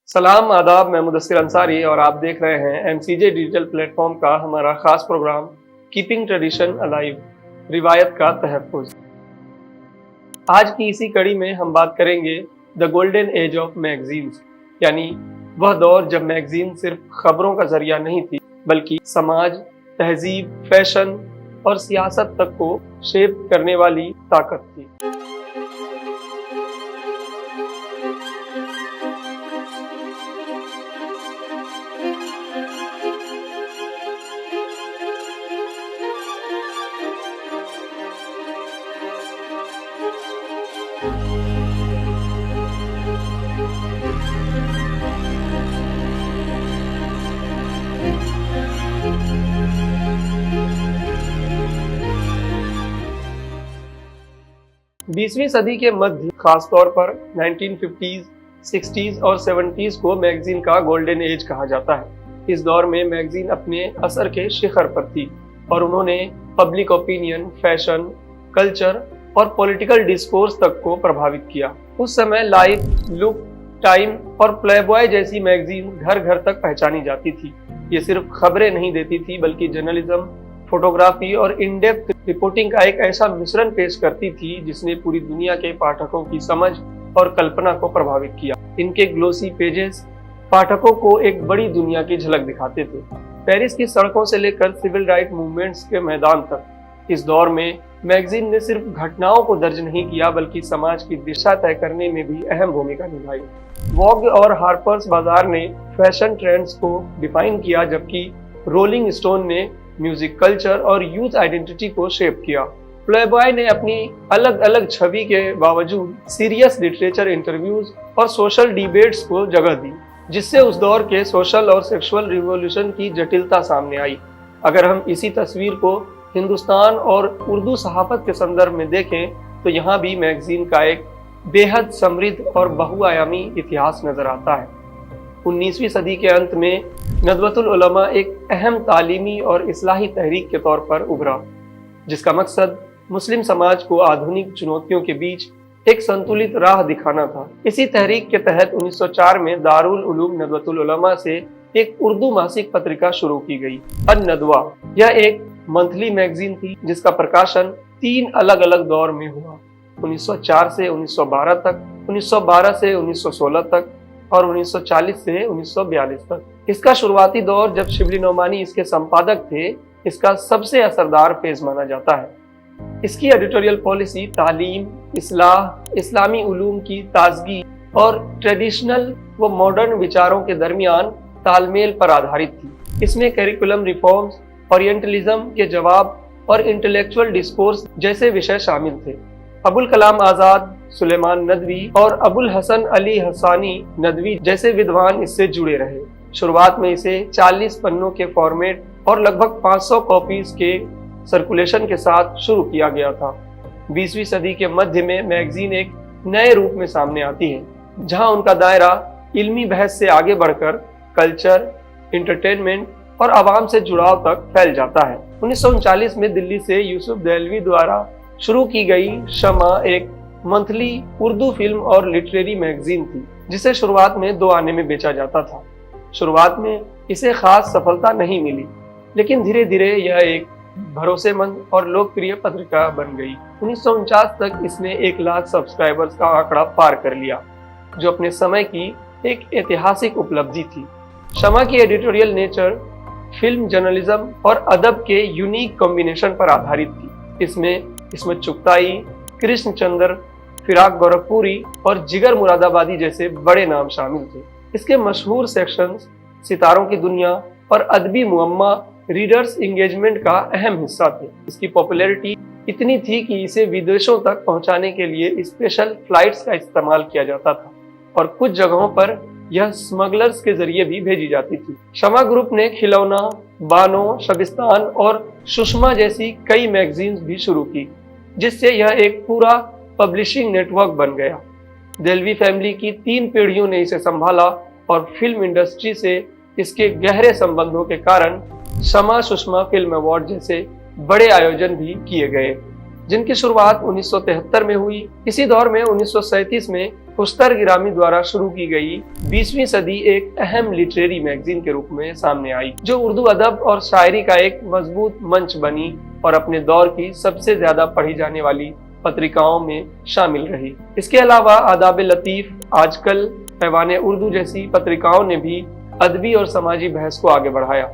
सलाम आदाब, मैं मुदस्सिर अंसारी और आप देख रहे हैं एमसीजे डिजिटल प्लेटफॉर्म का हमारा खास प्रोग्राम कीपिंग ट्रेडिशन अलाइव, रिवायत का तहफ़्फ़ुज़। आज की इसी कड़ी में हम बात करेंगे the golden age of magazines, यानी वह दौर जब मैगजीन सिर्फ खबरों का जरिया नहीं थी बल्कि समाज, तहजीब, फैशन और सियासत तक को शेप करने वाली ताकत थी। बीसवीं सदी के मध्य, खासतौर पर 1950s, 60s और 70s को मैगजीन का गोल्डन एज कहा जाता है। इस दौर में मैगजीन अपने असर के शिखर पर थी और उन्होंने पब्लिक ओपिनियन, फैशन, कल्चर और पॉलिटिकल डिस्कोर्स तक को प्रभावित किया। उस समय लाइफ, लुक, टाइम और प्लेबॉय जैसी मैगजीन घर घर तक पहचानी जाती थी। ये सिर्फ खबरें नहीं देती थी बल्कि जर्नलिज्म, फोटोग्राफी और इन डेप्थ रिपोर्टिंग का एक ऐसा मिश्रण पेश करती थी जिसने पूरी दुनिया के पाठकों की समझ और कल्पना को प्रभावित किया। इनके ग्लोसी पेजेस पाठकों को एक बड़ी दुनिया की झलक दिखाते थे, पेरिस की सड़कों से लेकर सिविल राइट मूवमेंट्स के मैदान तक। इस दौर में मैगजीन ने सिर्फ घटनाओं को दर्ज नहीं किया बल्कि समाज की दिशा तय करने में भी अहम भूमिका निभाई। वोग और हार्पर्स बाजार ने फैशन ट्रेंड्स को डिफाइन किया, जबकि रोलिंग स्टोन ने म्यूजिक, कल्चर और यूथ आइडेंटिटी को शेप किया। प्लेबॉय ने अपनी अलग अलग छवि के बावजूद सीरियस लिटरेचर, इंटरव्यूज और सोशल डिबेट्स को जगह दी, जिससे उस दौर के सोशल और सेक्सुअल रिवॉल्यूशन की जटिलता सामने आई। अगर हम इसी तस्वीर को हिंदुस्तान और उर्दू सहाफत के संदर्भ में देखें तो यहाँ भी मैगजीन का एक बेहद समृद्ध और बहुआयामी इतिहास नजर आता है। 19वीं सदी के अंत में नदवतुल उलमा एक अहम तालीमी और इस्लाही तहरीक के तौर पर उभरा, जिसका मकसद मुस्लिम समाज को आधुनिक चुनौतियों के बीच एक संतुलित राह दिखाना था। इसी तहरीक के तहत 1904 में दारुल उलूम नदवतुल उलमा से एक उर्दू मासिक पत्रिका शुरू की गई, अन-नदवा। यह एक मंथली मैगजीन थी जिसका प्रकाशन 3 अलग अलग दौर में हुआ, 1904 से 1912 तक, 1912 से 1916 तक और 1940 से 1942 तक। इसका शुरुआती दौर, जब शिबली नोमानी इसके संपादक थे, इसका सबसे असरदार पेज माना जाता है। इसकी एडिटोरियल पॉलिसी तालीम, इस्लाह, इस्लामी उलूम की ताजगी और ट्रेडिशनल व मॉडर्न विचारों के दरमियान तालमेल पर आधारित थी। इसमें करिकुलम रिफॉर्म्स, ओरिएंटलिज्म के जवाब और इंटेलेक्चुअल डिस्कोर्स जैसे विषय शामिल थे। अबुल कलाम आजाद, सुलेमान नदवी और अबुल हसन अली हसानी नदवी जैसे विद्वान इससे जुड़े रहे। शुरुआत में इसे 40 पन्नों के फॉर्मेट और लगभग 500 कॉपीज के सर्कुलेशन के साथ शुरू किया गया था। 20वीं सदी के मध्य में मैगजीन एक नए रूप में सामने आती है, जहां उनका दायरा इल्मी बहस से आगे बढ़कर कल्चर, इंटरटेनमेंट और आवाम से जुड़ाव तक फैल जाता है। 1939 में दिल्ली से यूसुफ देहलवी द्वारा शुरू की गई शमा एक मंथली उर्दू फिल्म और लिटरेरी मैगजीन थी, जिसे शुरुआत में 2 आने में बेचा जाता था। शुरुआत में इसे खास सफलता नहीं मिली, लेकिन धीरे धीरे यह एक भरोसेमंद और लोकप्रिय पत्रिका बन गई। 1949 तक इसने 1 लाख सब्सक्राइबर्स का आंकड़ा पार कर लिया, जो अपने समय की एक ऐतिहासिक उपलब्धि थी। शमा की एडिटोरियल नेचर फिल्म, जर्नलिज्म और अदब के यूनिक कॉम्बिनेशन पर आधारित थी। इसमें चुगताई, कृष्णचंद्र, फिराक गोरखपुरी और जिगर मुरादाबादी जैसे बड़े नाम शामिल थे। इसके मशहूर सेक्शंस सितारों की दुनिया और अदबी मुअम्मा रीडर्स एंगेजमेंट का अहम हिस्सा थे। इसकी पॉपुलैरिटी इतनी थी कि इसे विदेशों तक पहुंचाने के लिए स्पेशल फ्लाइट्स का इस्तेमाल किया जाता था और कुछ जगहों पर यह स्मगलर्स के जरिए भी भेजी जाती थी। शमा ग्रुप ने खिलौना, बानो, शबिस्तान और सुषमा जैसी कई मैगजीन्स भी शुरू की, जिससे यह एक पूरा पब्लिशिंग नेटवर्क बन गया। देहलवी फैमिली की 3 पीढ़ियों ने इसे संभाला और फिल्म इंडस्ट्री से इसके गहरे संबंधों के कारण शमा सुषमा फिल्म अवार्ड जैसे बड़े आयोजन भी किए गए, जिनकी शुरुआत 1973 में हुई। इसी दौर में 1937 में खुस्तर गिरामी द्वारा शुरू की गई 20वीं सदी एक अहम लिटरेरी मैगजीन के रूप में सामने आई, जो उर्दू अदब और शायरी का एक मजबूत मंच बनी और अपने दौर की सबसे ज्यादा पढ़ी जाने वाली पत्रिकाओं में शामिल रही। इसके अलावा आदाब लतीफ, आजकल, पैवाने उर्दू जैसी पत्रिकाओं ने भी अदबी और समाजी बहस को आगे बढ़ाया।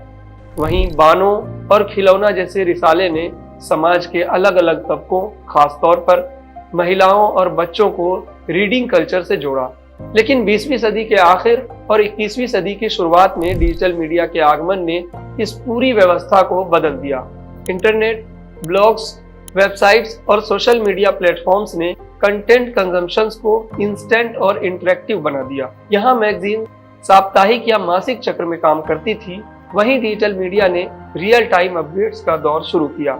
वहीं बानो और खिलौना जैसे रिसाले ने समाज के अलग अलग तबकों, खासतौर पर महिलाओं और बच्चों को रीडिंग कल्चर से जोड़ा। लेकिन 20वीं सदी के आखिर और 21वीं सदी की शुरुआत में डिजिटल मीडिया के आगमन ने इस पूरी व्यवस्था को बदल दिया। इंटरनेट, ब्लॉग्स, वेबसाइट्स और सोशल मीडिया प्लेटफॉर्म्स ने कंटेंट कंजम्पशंस को इंस्टेंट और इंटरेक्टिव बना दिया। यहाँ मैगजीन साप्ताहिक या मासिक चक्र में काम करती थी, वहीं डिजिटल मीडिया ने रियल टाइम अपडेट्स का दौर शुरू किया।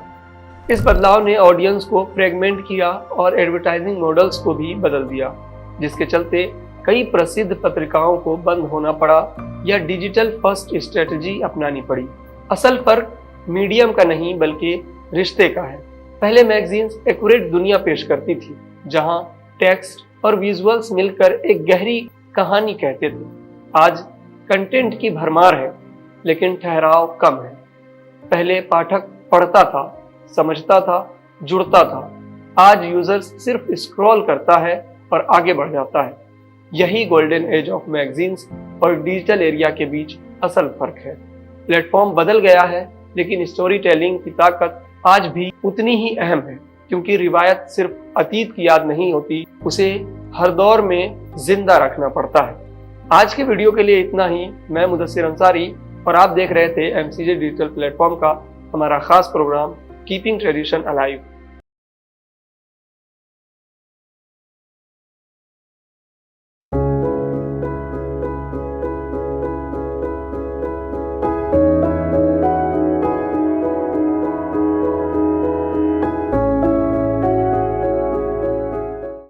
इस बदलाव ने ऑडियंस को फ्रेगमेंट किया और एडवर्टाइजिंग मॉडल्स को भी बदल दिया, जिसके चलते कई प्रसिद्ध पत्रिकाओं को बंद होना पड़ा या डिजिटल फर्स्ट स्ट्रेटजी अपनानी पड़ी। असल फर्क मीडियम का नहीं बल्कि रिश्ते का है। पहले मैगजीन्स एक्यूरेट दुनिया पेश करती थी, जहां टेक्स्ट और विजुअल्स मिलकर एक गहरी कहानी कहते थे। आज कंटेंट की भरमार है, लेकिन ठहराव कम है। पहले पाठक पढ़ता था, समझता था, जुड़ता था। आज यूजर्स सिर्फ स्क्रॉल करता है और आगे बढ़ जाता है। यही गोल्डन एज ऑफ मैगजीन्स और डिजिटल एरिया के बीच असल फर्क है। प्लेटफॉर्म बदल गया है, लेकिन स्टोरी टेलिंग की ताकत आज भी उतनी ही अहम है, क्योंकि रिवायत सिर्फ अतीत की याद नहीं होती, उसे हर दौर में जिंदा रखना पड़ता है। आज के वीडियो के लिए इतना ही। मैं मुदस्सिर अंसारी और आप देख रहे थे MCJ डिजिटल प्लेटफॉर्म का हमारा खास प्रोग्राम कीपिंग ट्रेडिशन अलाइव।